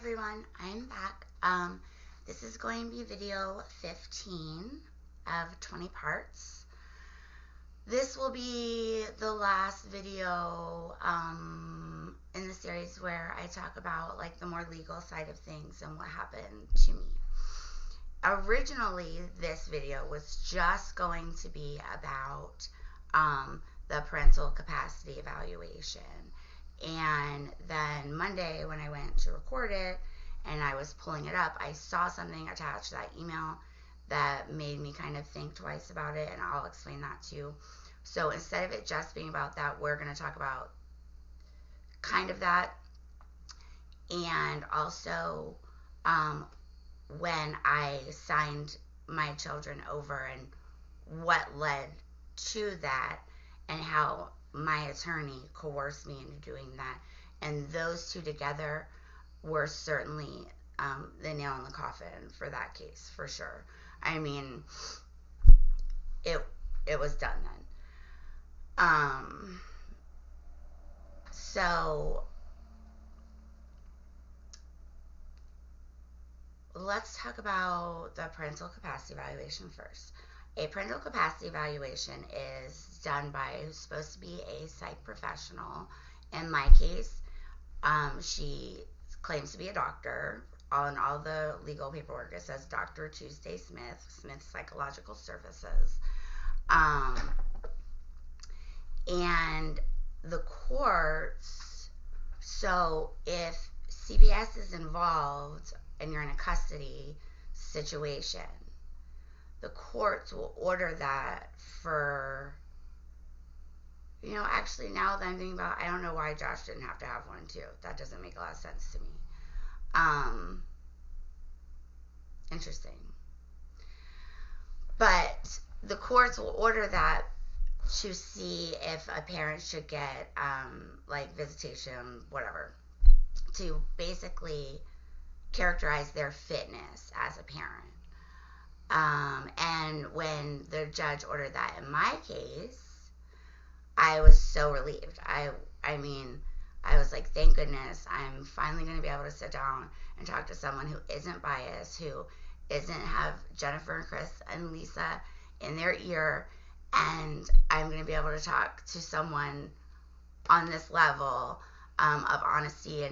everyone, I'm back. This is going to be video 15 of 20 parts. This will be the last video in the series where I talk about like the more legal side of things and what happened to me. Originally, this video was just going to be about the parental capacity evaluation. And then Monday, when I went to record it and I was pulling it up, I saw something attached to that email that made me kind of think twice about it, and I'll explain that too. So instead of it just being about that, we're going to talk about kind of that, and also when I signed my children over and what led to that, and how my attorney coerced me into doing that. And those two together were certainly the nail in the coffin for that case, for sure. I mean, it was done then. So let's talk about the parental capacity evaluation first. A parental capacity evaluation is done by who's supposed to be a psych professional. In my case, she claims to be a doctor. On all the legal paperwork, it says Dr. Tuesday Smith, Smith Psychological Services. And the courts, so if CPS is involved and you're in a custody situation, the courts will order that for, actually now that I'm thinking about it, I don't know why Josh didn't have to have one too. That doesn't make a lot of sense to me. Interesting. But the courts will order that to see if a parent should get, like visitation, whatever, to basically characterize their fitness as a parent. And when the judge ordered that in my case, I was so relieved. I mean, I was like, thank goodness, I'm finally going to be able to sit down and talk to someone who isn't biased, who isn't have Jennifer and Chris and Lisa in their ear, and I'm going to be able to talk to someone on this level of honesty,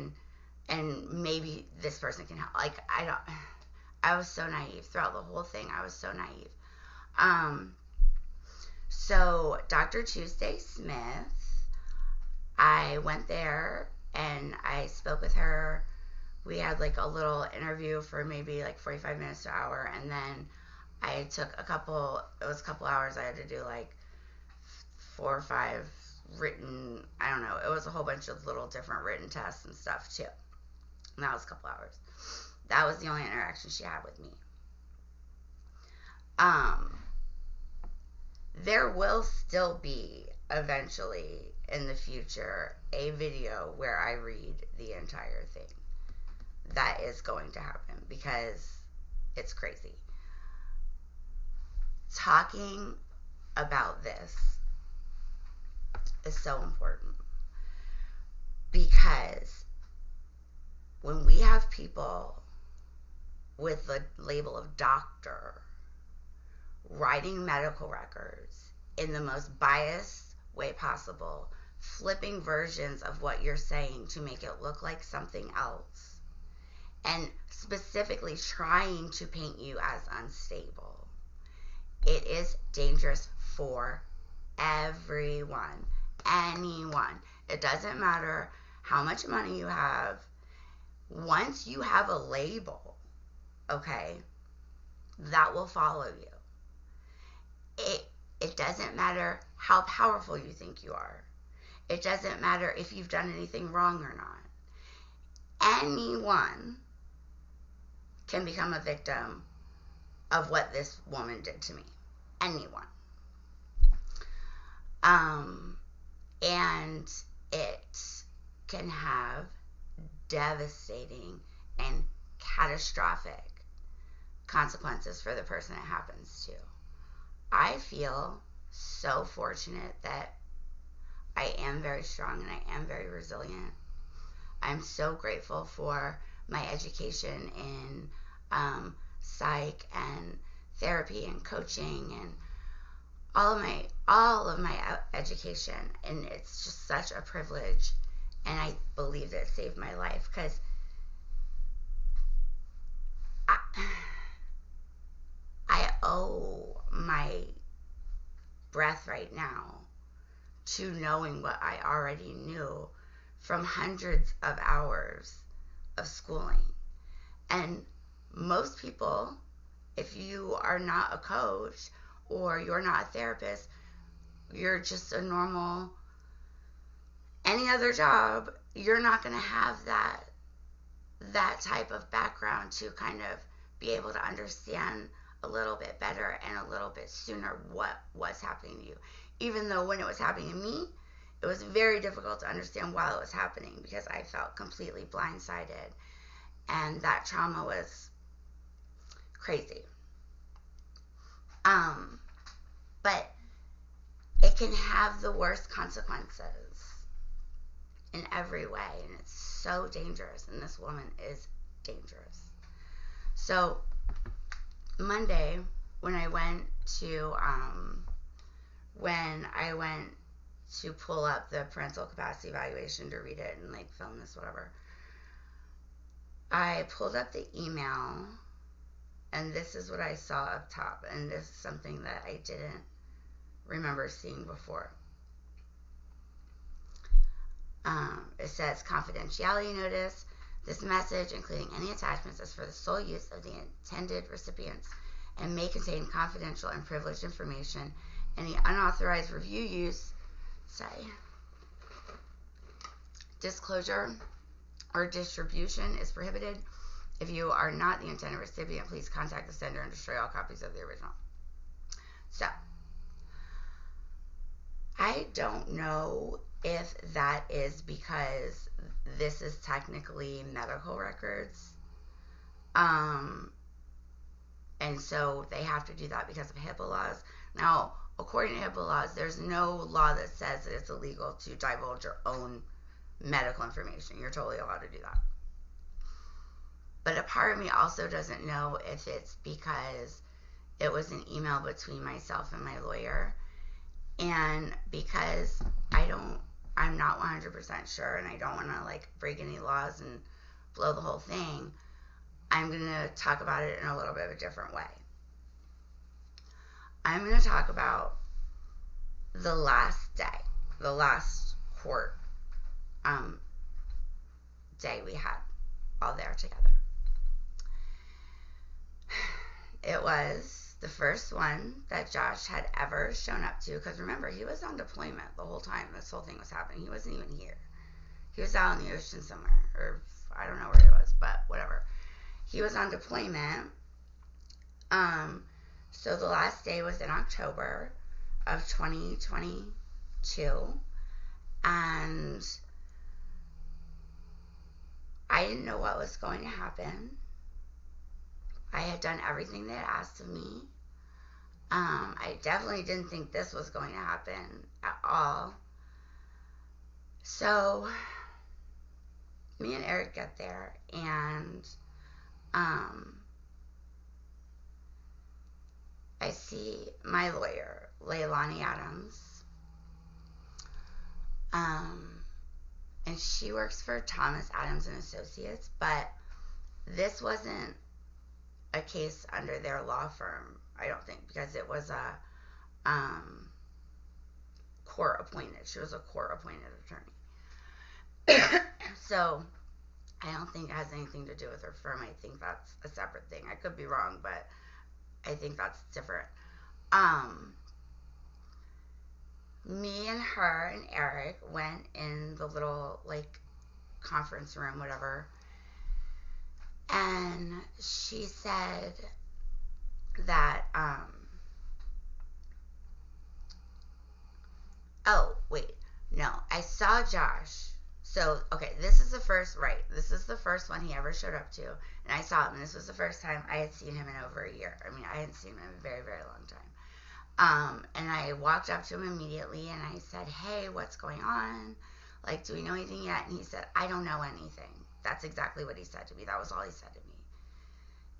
and maybe this person can help. Like, I was so naive throughout the whole thing. I was so naive. So Dr. Tuesday Smith, I went there and I spoke with her. We had like a little interview for maybe like 45 minutes to an hour, and then I took it was a couple hours. I had to do like 4 or 5 written, I don't know, it was a whole bunch of little different written tests and stuff too. And that was a couple hours. That was the only interaction she had with me. There will still be eventually in the future a video where I read the entire thing. That is going to happen because it's crazy. Talking about this is so important because when we have people with the label of doctor writing medical records in the most biased way possible, flipping versions of what you're saying to make it look like something else, and specifically trying to paint you as unstable, it is dangerous for everyone, anyone. It doesn't matter how much money you have. Once you have a label, okay, that will follow you. It doesn't matter how powerful you think you are. It doesn't matter if you've done anything wrong or not. Anyone can become a victim of what this woman did to me. Anyone. And it can have devastating and catastrophic consequences for the person it happens to. I feel so fortunate that I am very strong and I am very resilient. I'm so grateful for my education in psych and therapy and coaching and all of my education, and it's just such a privilege, and I believe that it saved my life, because I owe my breath right now to knowing what I already knew from hundreds of hours of schooling. And most people, if you are not a coach or you're not a therapist, you're just a normal, any other job, you're not going to have that type of background to kind of be able to understand a little bit better and a little bit sooner what was happening to you. Even though when it was happening to me, it was very difficult to understand while it was happening, because I felt completely blindsided, and that trauma was crazy. But it can have the worst consequences in every way, and it's so dangerous, and this woman is dangerous. So Monday, when I went to pull up the parental capacity evaluation to read it and like film this, whatever, I pulled up the email, and this is what I saw up top, and this is something that I didn't remember seeing before. It says, confidentiality notice. This message, including any attachments, is for the sole use of the intended recipients and may contain confidential and privileged information. Any unauthorized review, use, disclosure, or distribution is prohibited. If you are not the intended recipient, please contact the sender and destroy all copies of the original. So, I don't know if that is because this is technically medical records. And so they have to do that because of HIPAA laws. Now, according to HIPAA laws, there's no law that says that it's illegal to divulge your own medical information. You're totally allowed to do that. But a part of me also doesn't know if it's because it was an email between myself and my lawyer, and because I'm not 100% sure, and I don't want to like break any laws and blow the whole thing, I'm going to talk about it in a little bit of a different way. I'm going to talk about the last day, the last court day we had all there together. It was the first one that Josh had ever shown up to, because remember, he was on deployment the whole time this whole thing was happening. He wasn't even here. He was out in the ocean somewhere, or I don't know where he was, but whatever. He was on deployment. So the last day was in October of 2022, and I didn't know what was going to happen. I had done everything they had asked of me. I definitely didn't think this was going to happen at all. So me and Eric get there, and I see my lawyer, Leilani Adams, and she works for Thomas Adams and Associates, but this wasn't a case under their law firm, I don't think, because it was a court appointed. She was a court appointed attorney. So I don't think it has anything to do with her firm. I think that's a separate thing. I could be wrong, but I think that's different. Me and her and Eric went in the little like conference room, whatever, and she said that oh wait, no, I saw Josh. So okay, this is the first one he ever showed up to, and I saw him, and this was the first time I had seen him in over a year. I mean, I hadn't seen him in a very, very long time. And I walked up to him immediately, and I said, hey, what's going on? Like, do we know anything yet? And he said, I don't know anything. That's exactly what he said to me. That was all he said to me.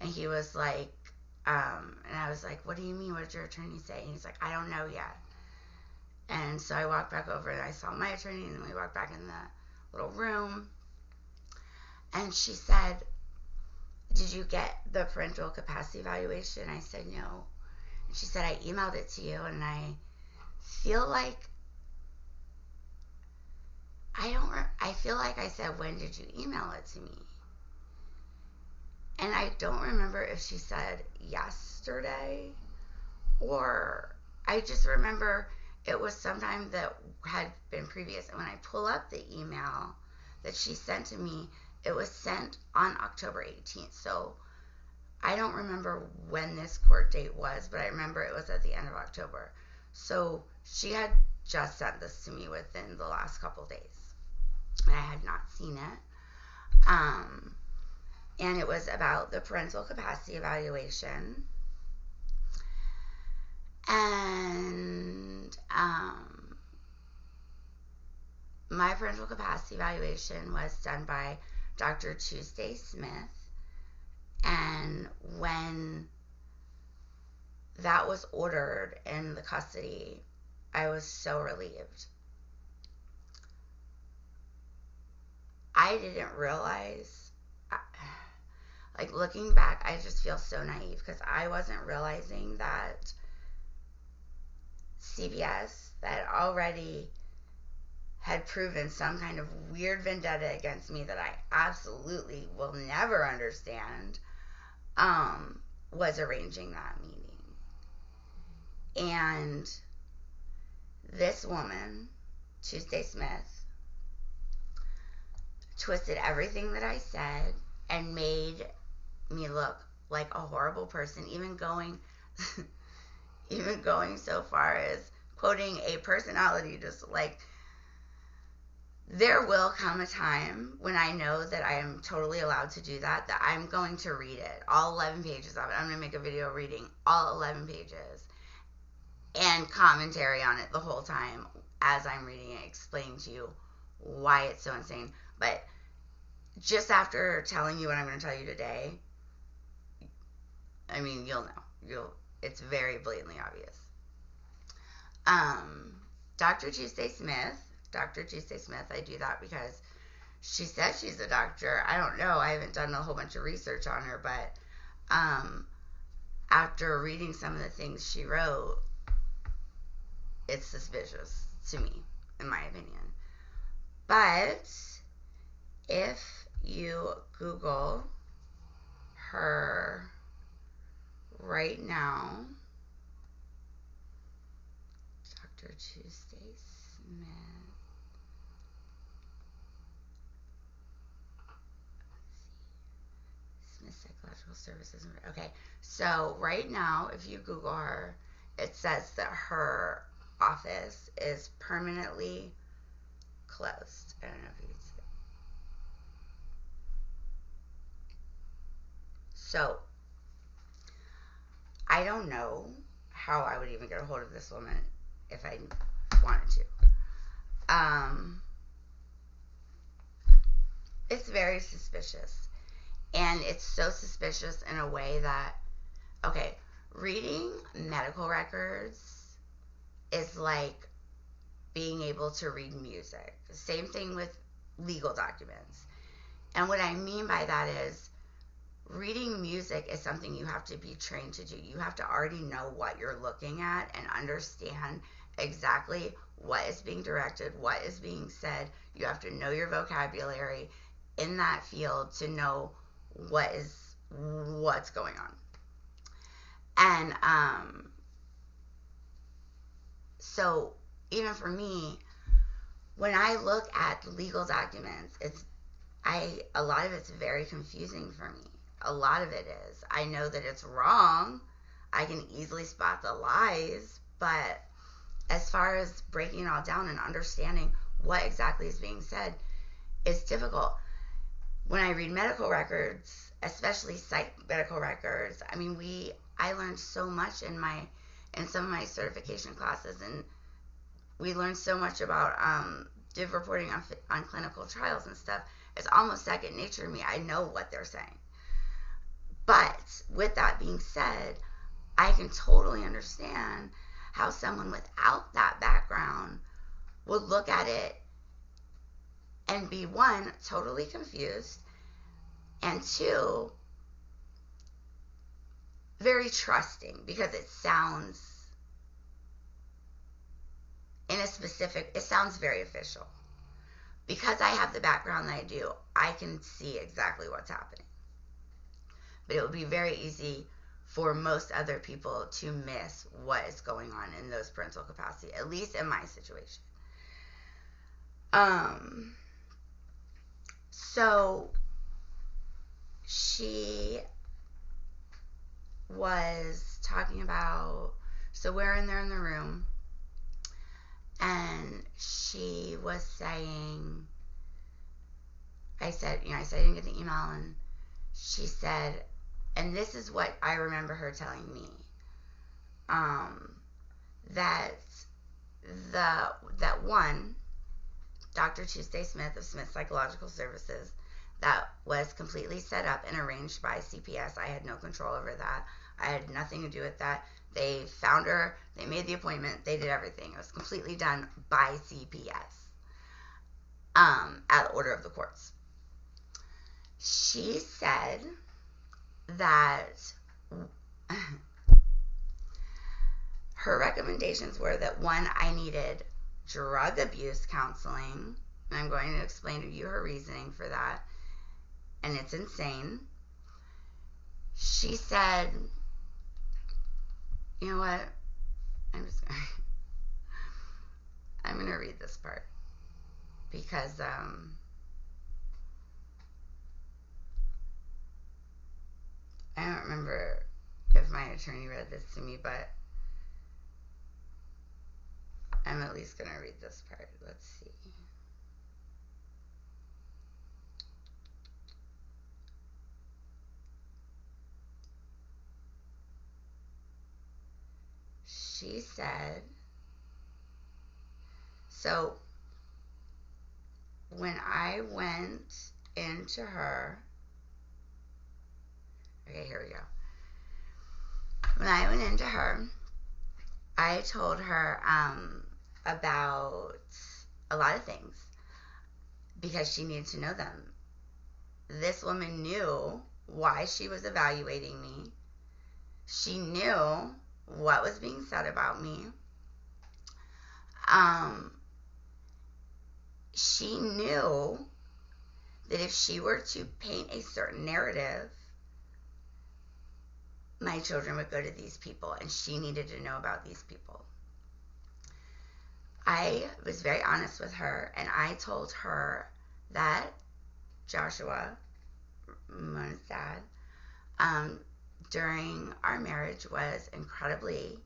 And he was like, and I was like, what do you mean? What did your attorney say? And he's like, I don't know yet. And so I walked back over and I saw my attorney, and then we walked back in the little room. And she said, did you get the parental capacity evaluation? I said, no. And she said, I emailed it to you, and I feel like I feel like I said, when did you email it to me? And I don't remember if she said yesterday, or I just remember it was sometime that had been previous. And when I pull up the email that she sent to me, it was sent on October 18th. So I don't remember when this court date was, but I remember it was at the end of October. So she had just sent this to me within the last couple days. And I had not seen it. And it was about the parental capacity evaluation. And my parental capacity evaluation was done by Dr. Tuesday Smith. And when that was ordered in the custody, I was so relieved. I didn't realize, like looking back, I just feel so naive because I wasn't realizing that CPS that already had proven some kind of weird vendetta against me that I absolutely will never understand, was arranging that meeting. And this woman, Tuesday Smith, twisted everything that I said and made me look like a horrible person, even going so far as quoting a personality, just like, there will come a time when I know that I am totally allowed to do that I'm going to read it, all 11 pages of it. I'm going to make a video reading all 11 pages and commentary on it the whole time as I'm reading it, explaining to you why it's so insane. But just after telling you what I'm going to tell you today, I mean, you'll know. It's very blatantly obvious. Dr. Tuesday Smith, I do that because she says she's a doctor. I don't know. I haven't done a whole bunch of research on her, but after reading some of the things she wrote, it's suspicious to me, in my opinion. But if you Google her right now, Dr. Tuesday Smith, Smith Psychological Services. Okay, so right now, if you Google her, it says that her office is permanently closed. I don't know if you can see it. So, I don't know how I would even get a hold of this woman if I wanted to. It's very suspicious. And it's so suspicious in a way that, okay, reading medical records is like being able to read music. Same thing with legal documents. And what I mean by that is, reading music is something you have to be trained to do. You have to already know what you're looking at and understand exactly what is being directed, what is being said. You have to know your vocabulary in that field to know what's going on. And so even for me, when I look at legal documents, a lot of it's very confusing for me. A lot of it is. I know that it's wrong. I can easily spot the lies, but as far as breaking it all down and understanding what exactly is being said, it's difficult. When I read medical records, especially psych medical records, I mean, I learned so much in some of my certification classes, and we learned so much about div reporting on clinical trials and stuff. It's almost second nature to me. I know what they're saying. But with that being said, I can totally understand how someone without that background would look at it and be, one, totally confused, and two, very trusting, because it sounds it sounds very official. Because I have the background that I do, I can see exactly what's happening. But it would be very easy for most other people to miss what is going on in those parental capacity, at least in my situation. So she was talking about, so we're in there in the room, and she was saying, I said I didn't get the email, and she said, and this is what I remember her telling me, that one, Dr. Tuesday Smith of Smith Psychological Services, that was completely set up and arranged by CPS. I had no control over that. I had nothing to do with that. They found her, they made the appointment, they did everything. It was completely done by CPS, at the order of the courts. She said that her recommendations were that, one, I needed drug abuse counseling, and I'm going to explain to you her reasoning for that, and it's insane. She said, you know what, I'm going to read this part, because I don't remember if my attorney read this to me, but I'm at least going to read this part. Let's see. She said, so when I went into her, okay, here we go. When I went into her, I told her about a lot of things because she needed to know them. This woman knew why she was evaluating me. She knew what was being said about me. She knew that if she were to paint a certain narrative, my children would go to these people, and she needed to know about these people. I was very honest with her, and I told her that Joshua, Mona's dad, during our marriage was incredibly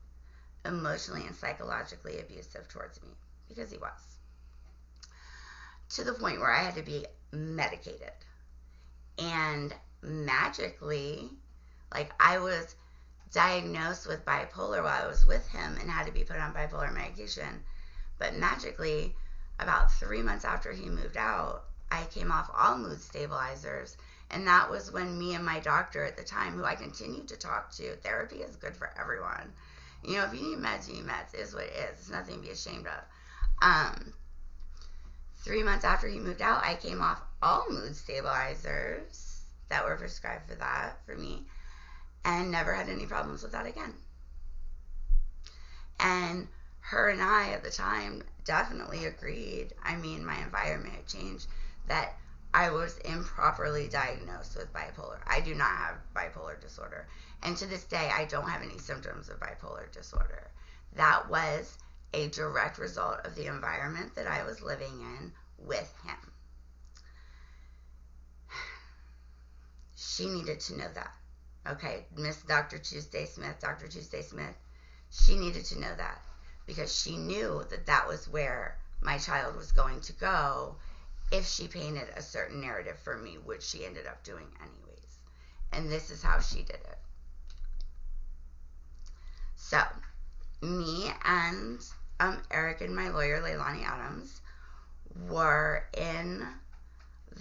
emotionally and psychologically abusive towards me, because he was, to the point where I had to be medicated. And magically, like, I was diagnosed with bipolar while I was with him and had to be put on bipolar medication. But magically, about 3 months after he moved out, I came off all mood stabilizers. And that was when me and my doctor at the time, who I continued to talk to, therapy is good for everyone. You know, if you need meds, you need meds. It is what it is. It's nothing to be ashamed of. 3 months after he moved out, I came off all mood stabilizers that were prescribed for that, for me, and never had any problems with that again. And her and I at the time definitely agreed, I mean, my environment had changed, that I was improperly diagnosed with bipolar. I do not have bipolar disorder. And to this day, I don't have any symptoms of bipolar disorder. That was a direct result of the environment that I was living in with him. She needed to know that. Okay, Miss Dr. Tuesday Smith, she needed to know that, because she knew that that was where my child was going to go if she painted a certain narrative for me, which she ended up doing anyways. And this is how she did it. So, me and Eric and my lawyer, Leilani Adams, were in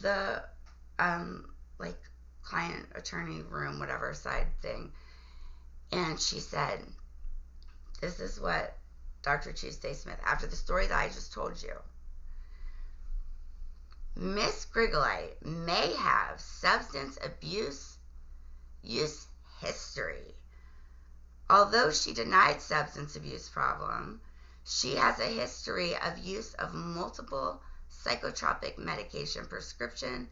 the like client attorney room, whatever side thing, and she said, "This is what Dr. Tuesday Smith, after the story that I just told you, Miss Grigolite may have substance abuse use history. Although she denied substance abuse problem, she has a history of use of multiple psychotropic medication prescription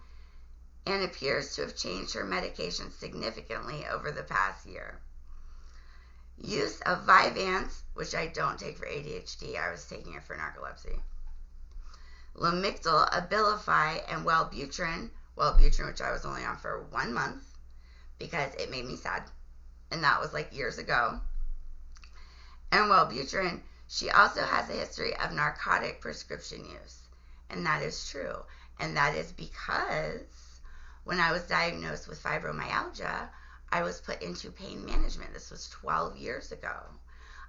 and appears to have changed her medication significantly over the past year. Use of Vyvanse, which I don't take for ADHD, I was taking it for narcolepsy. Lamictal, Abilify, and Wellbutrin, which I was only on for 1 month because it made me sad, and that was like years ago. And Wellbutrin, she also has a history of narcotic prescription use, and that is true. And that is because when I was diagnosed with fibromyalgia, I was put into pain management. This was 12 years ago.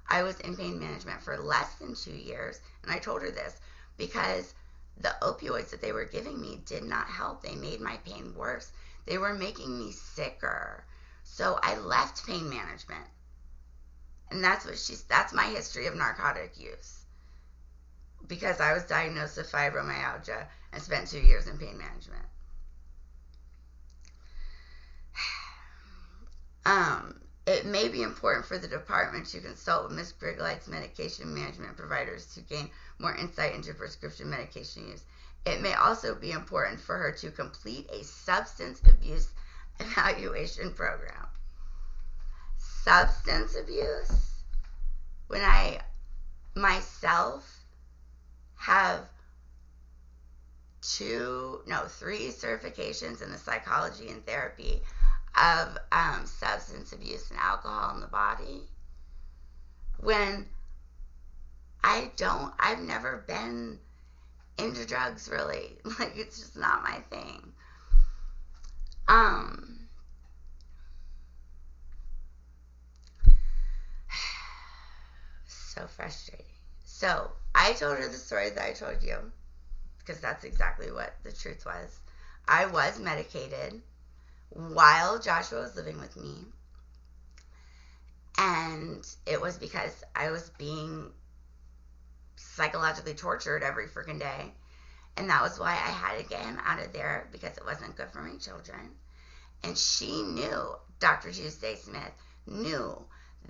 I was in pain management for less than 2 years, and I told her this because the opioids that they were giving me did not help. They made my pain worse. They were making me sicker. So I left pain management. And that's my history of narcotic use. Because I was diagnosed with fibromyalgia and spent 2 years in pain management. It may be important for the department to consult with Ms. Grigolite's medication management providers to gain more insight into prescription medication use. It may also be important for her to complete a substance abuse evaluation program. Substance abuse? When I myself have 3 certifications in the psychology and therapy of substance abuse and alcohol in the body, when I've never been into drugs really. Like, it's just not my thing. So frustrating. So I told her the story that I told you, because that's exactly what the truth was. I was medicated while Joshua was living with me, and it was because I was being psychologically tortured every freaking day, and that was why I had to get him out of there, because it wasn't good for my children. And she knew, Dr. Tuesday Smith knew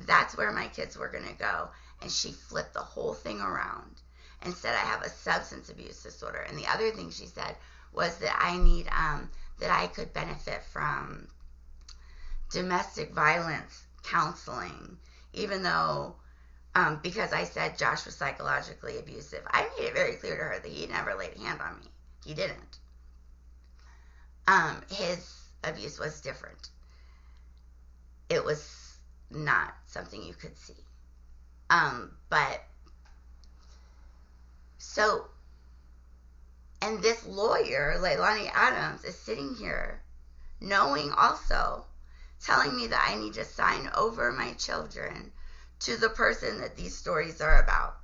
that's where my kids were going to go, and she flipped the whole thing around and said I have a substance abuse disorder. And the other thing she said was that I need that I could benefit from domestic violence counseling, even though because I said Josh was psychologically abusive. I made it very clear to her that he never laid a hand on me. He didn't. His abuse was different. It was not something you could see. And this lawyer, Leilani Adams, is sitting here knowing also, telling me that I need to sign over my children to the person that these stories are about.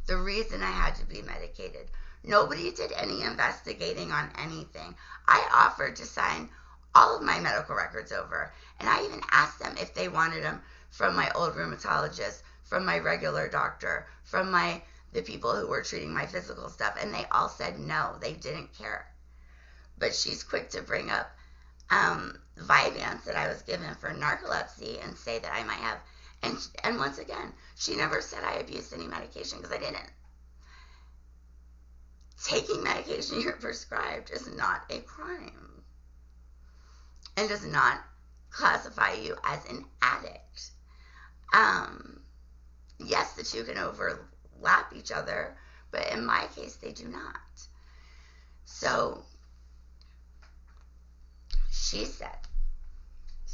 The reason I had to be medicated. Nobody did any investigating on anything. I offered to sign all of my medical records over, and I even asked them if they wanted them from my old rheumatologist, from my regular doctor, from the people who were treating my physical stuff, and they all said no, they didn't care. But she's quick to bring up Vyvanse that I was given for narcolepsy and say that I might have, and once again, she never said I abused any medication, because I didn't. Taking medication you're prescribed is not a crime and does not classify you as an addict. Yes, the two can overlap each other, but in my case, they do not. So she said,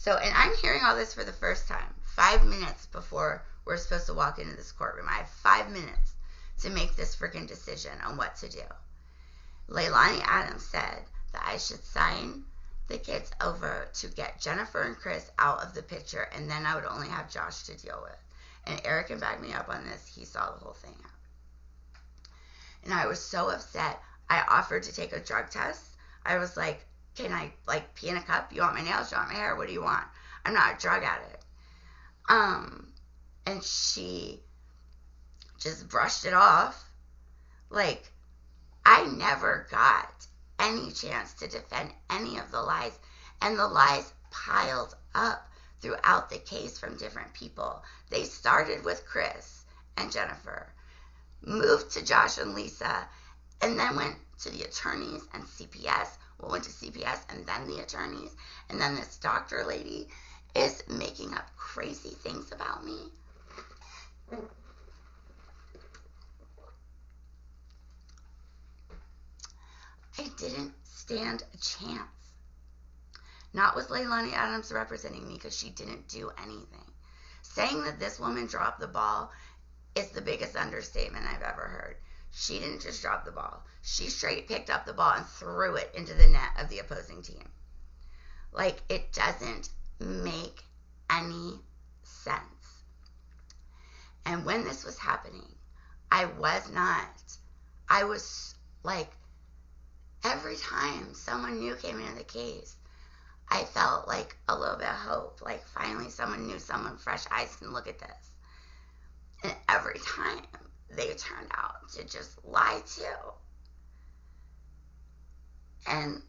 and I'm hearing all this for the first time, 5 minutes before we're supposed to walk into this courtroom. I have 5 minutes to make this freaking decision on what to do. Leilani Adams said that I should sign the kids over to get Jennifer and Chris out of the picture, and then I would only have Josh to deal with. And Eric can back me up on this. He saw the whole thing happen. And I was so upset. I offered to take a drug test. I was like, can I, like, pee in a cup? You want my nails? You want my hair? What do you want? I'm not a drug addict. And she just brushed it off. Like, I never got any chance to defend any of the lies. And the lies piled up throughout the case from different people. They started with Chris and Jennifer, moved to Josh and Lisa, and then went to the attorneys and CPS. Well, went to CPS and then the attorneys. And then this doctor lady is making up crazy things about me. I didn't stand a chance. Not with Leilani Adams representing me, because she didn't do anything. Saying that this woman dropped the ball is the biggest understatement I've ever heard. She didn't just drop the ball. She straight picked up the ball and threw it into the net of the opposing team. Like, it doesn't make any sense. And when this was happening, I was like, every time someone new came into the case, I felt like a little bit of hope. Like, finally someone new, someone fresh eyes can look at this. And every time they turned out to just lie too. And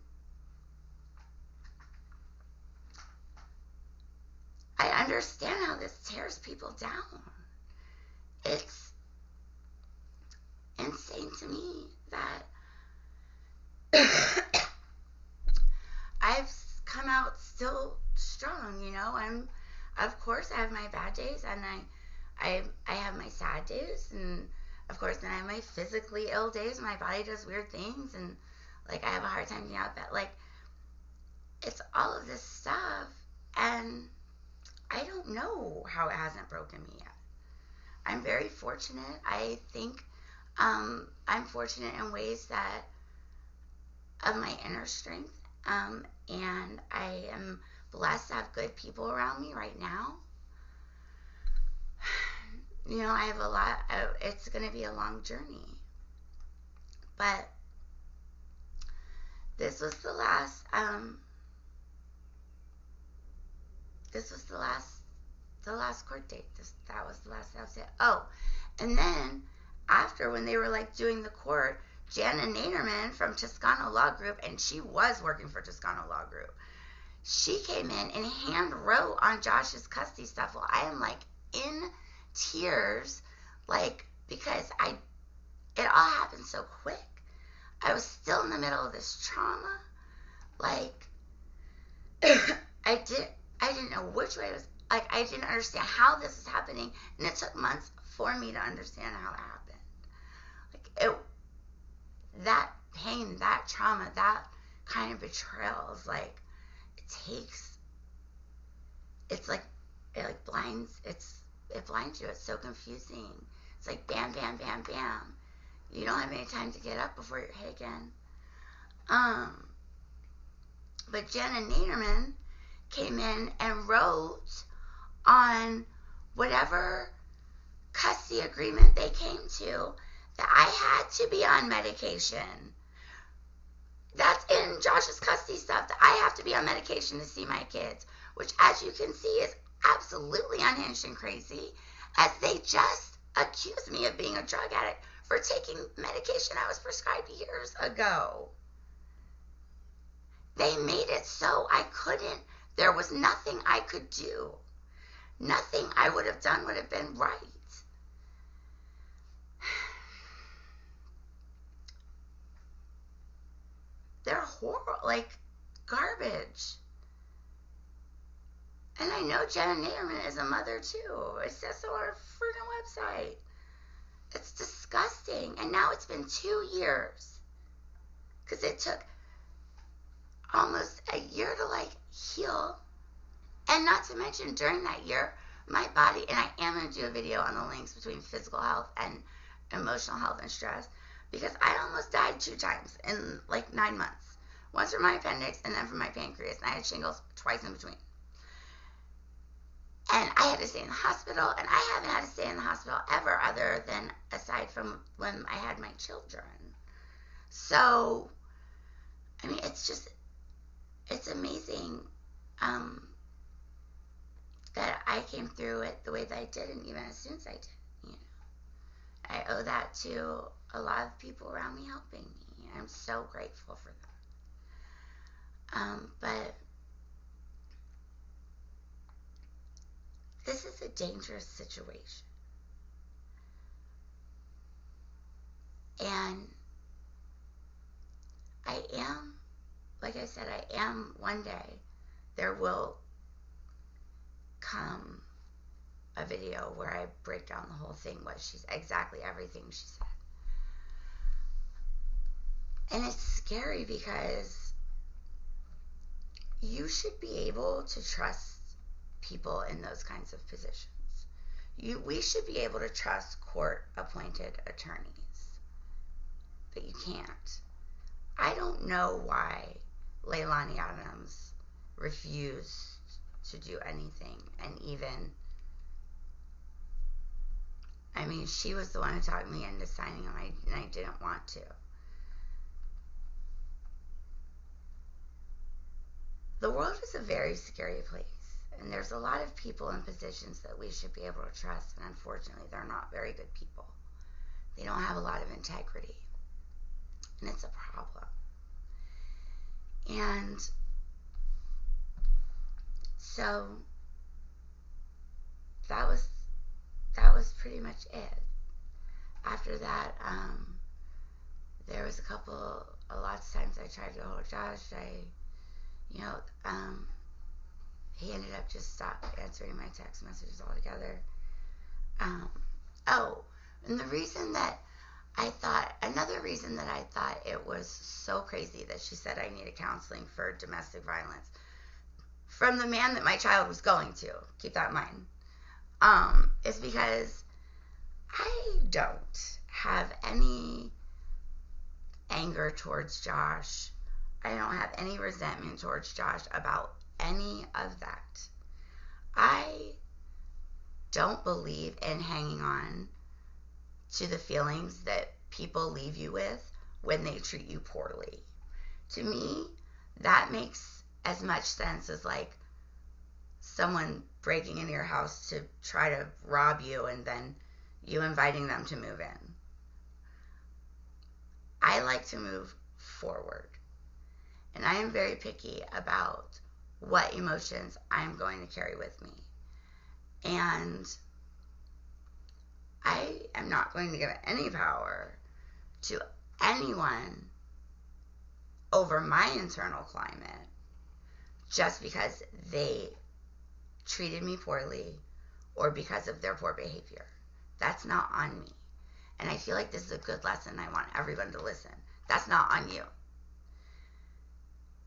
I understand how this tears people down. It's insane to me that I've come out still strong, you know. Of course, I have my bad days, and I have my sad days, and of course, then I have my physically ill days. My body does weird things, and like, I have a hard time getting out of bed. Like, it's all of this stuff, and I don't know how it hasn't broken me yet. I'm very fortunate. I think I'm fortunate in ways that of my inner strength, and I am blessed to have good people around me right now. You know, I have a lot. It's going to be a long journey, but this was the last. This was the last court date. That was the last. That was it. Oh, and then after, when they were like doing the court, Jana Naderman from Toscano Law Group, and she was working for Toscano Law Group, she came in and hand wrote on Josh's custody stuff. Well, I am like in tears, like, because it all happened so quick. I was still in the middle of this trauma. Like, I didn't know which way it was. Like, I didn't understand how this was happening, and it took months for me to understand how it happened. Like, that pain, that trauma, that kind of betrayal is like, it blinds you. It's so confusing. It's like bam, bam, bam, bam. You don't have any time to get up before you're hit again. But Jana Naderman came in and wrote on whatever custody agreement they came to that I had to be on medication. That's in Josh's custody stuff, that I have to be on medication to see my kids, which, as you can see, is absolutely unhinged and crazy, as they just accused me of being a drug addict for taking medication I was prescribed years ago. They made it so there was nothing I could do. Nothing I would have done would have been right. They're horrible, like garbage. And I know Jenna Naderman is a mother too. It says so on her freaking website. It's disgusting. And now it's been 2 years, because it took almost a year to like heal. And not to mention, during that year, my body, and I am going to do a video on the links between physical health and emotional health and stress, because I almost died 2 times in like 9 months. Once from my appendix, and then from my pancreas, and I had shingles twice in between. And I had to stay in the hospital, and I haven't had to stay in the hospital ever, other than aside from when I had my children. So I mean, it's amazing that I came through it the way that I did, and even as soon as I did. You know, I owe that to a lot of people around me helping me. I'm so grateful for them. But this is a dangerous situation. And I am, like I said, I am one day, there will come a video where I break down the whole thing, what she's, exactly everything she said. And it's scary because you should be able to trust people in those kinds of positions. We should be able to trust court-appointed attorneys, but you can't. I don't know why Leilani Adams refused to do anything, and even, I mean, she was the one who talked me into signing them, and I didn't want to. The world is a very scary place, and there's a lot of people in positions that we should be able to trust, and unfortunately they're not very good people. They don't have a lot of integrity, and it's a problem. And so that was pretty much it. After that, there was a lot of times I tried to hold Josh. He ended up just stopped answering my text messages altogether. And another reason that I thought it was so crazy that she said I needed counseling for domestic violence from the man that my child was going to, keep that in mind, is because I don't have any anger towards Josh. I don't have any resentment towards Josh about any of that. I don't believe in hanging on to the feelings that people leave you with when they treat you poorly. To me, that makes as much sense as like someone breaking into your house to try to rob you and then you inviting them to move in. I like to move forward. And I am very picky about what emotions I'm going to carry with me. And I am not going to give any power to anyone over my internal climate just because they treated me poorly or because of their poor behavior. That's not on me. And I feel like this is a good lesson. I want everyone to listen. That's not on you.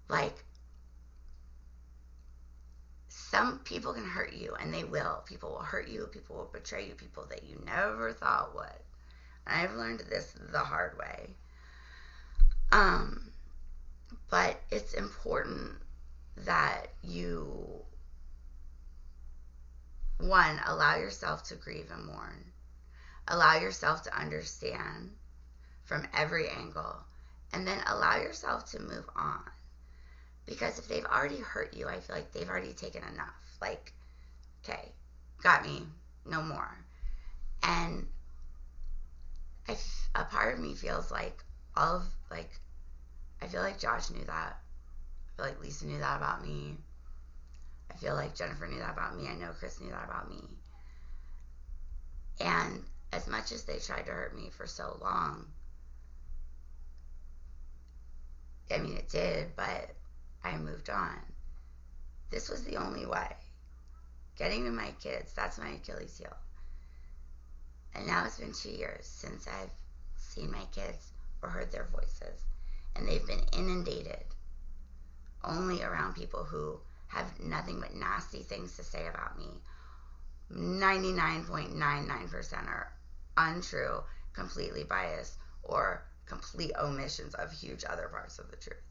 Like, some people can hurt you, and they will. People will hurt you. People will betray you. People that you never thought would. And I've learned this the hard way. But it's important that you, one, allow yourself to grieve and mourn. Allow yourself to understand from every angle. And then allow yourself to move on. Because if they've already hurt you, I feel like they've already taken enough. Like, okay, got me, no more. And a part of me feels like I feel like Josh knew that. I feel like Lisa knew that about me. I feel like Jennifer knew that about me. I know Chris knew that about me. And as much as they tried to hurt me for so long, I mean, it did, but I moved on. This was the only way. Getting to my kids, that's my Achilles heel. And now it's been 2 years since I've seen my kids or heard their voices. And they've been inundated only around people who have nothing but nasty things to say about me. 99.99% are untrue, completely biased, or complete omissions of huge other parts of the truth.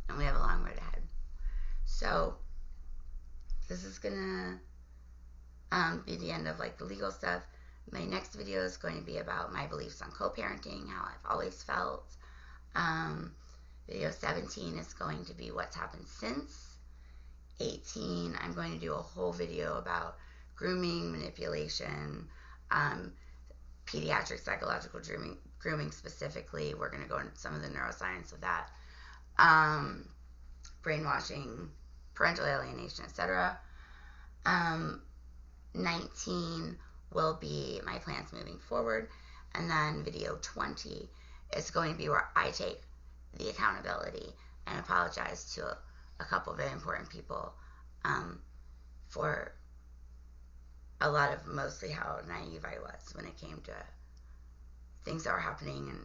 And we have a long road ahead. So this is gonna be the end of like the legal stuff. My next video is going to be about my beliefs on co-parenting, how I've always felt, Video 17 is going to be what's happened since. 18, I'm going to do a whole video about grooming, manipulation, pediatric psychological grooming specifically. We're going to go into some of the neuroscience of that. Brainwashing, parental alienation, etc. 19 will be my plans moving forward. And then video 20 is going to be where I take the accountability and apologize to a couple of very important people for a lot of mostly how naive I was when it came to things that were happening and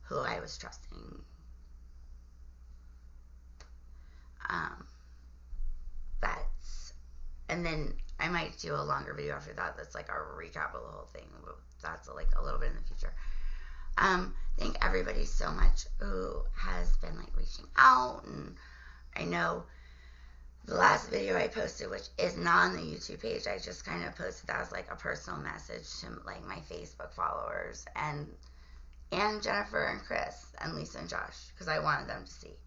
who I was trusting. And then I might do a longer video after that that's like a recap of the whole thing. That's like a little bit in the future. Thank everybody so much who has been like reaching out, and I know the last video I posted, which is not on the YouTube page, I just kind of posted that as like a personal message to like my Facebook followers and Jennifer and Chris and Lisa and Josh, because I wanted them to see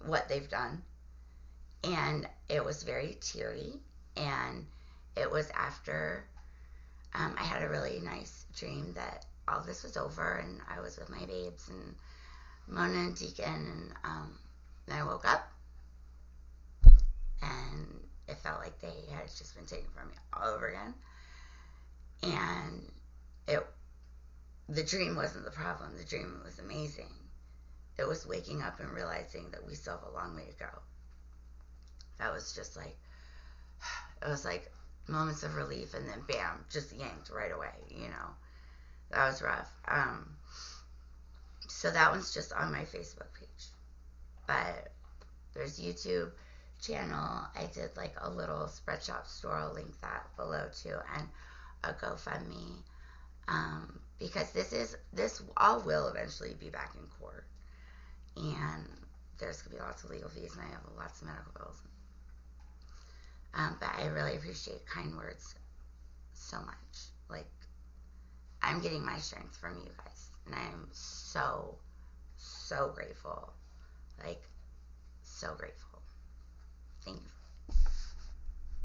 what they've done. And it was very teary, and it was after I had a really nice dream that all this was over and I was with my babes and Mona and Deacon, and then I woke up and it felt like they had just been taken from me all over again. And the dream wasn't the problem. The dream was amazing. It was waking up and realizing that we still have a long way to go. That was just like, it was like moments of relief, and then bam, just yanked right away, you know. That was rough. So that one's just on my Facebook page. But there's YouTube channel. I did like a little Spreadshop store. I'll link that below too, and a GoFundMe. Because this all will eventually be back in court, and there's gonna be lots of legal fees, and I have lots of medical bills. But I really appreciate kind words so much. Like, I'm getting my strength from you guys, and I'm so, so grateful. Like, so grateful. Thank you.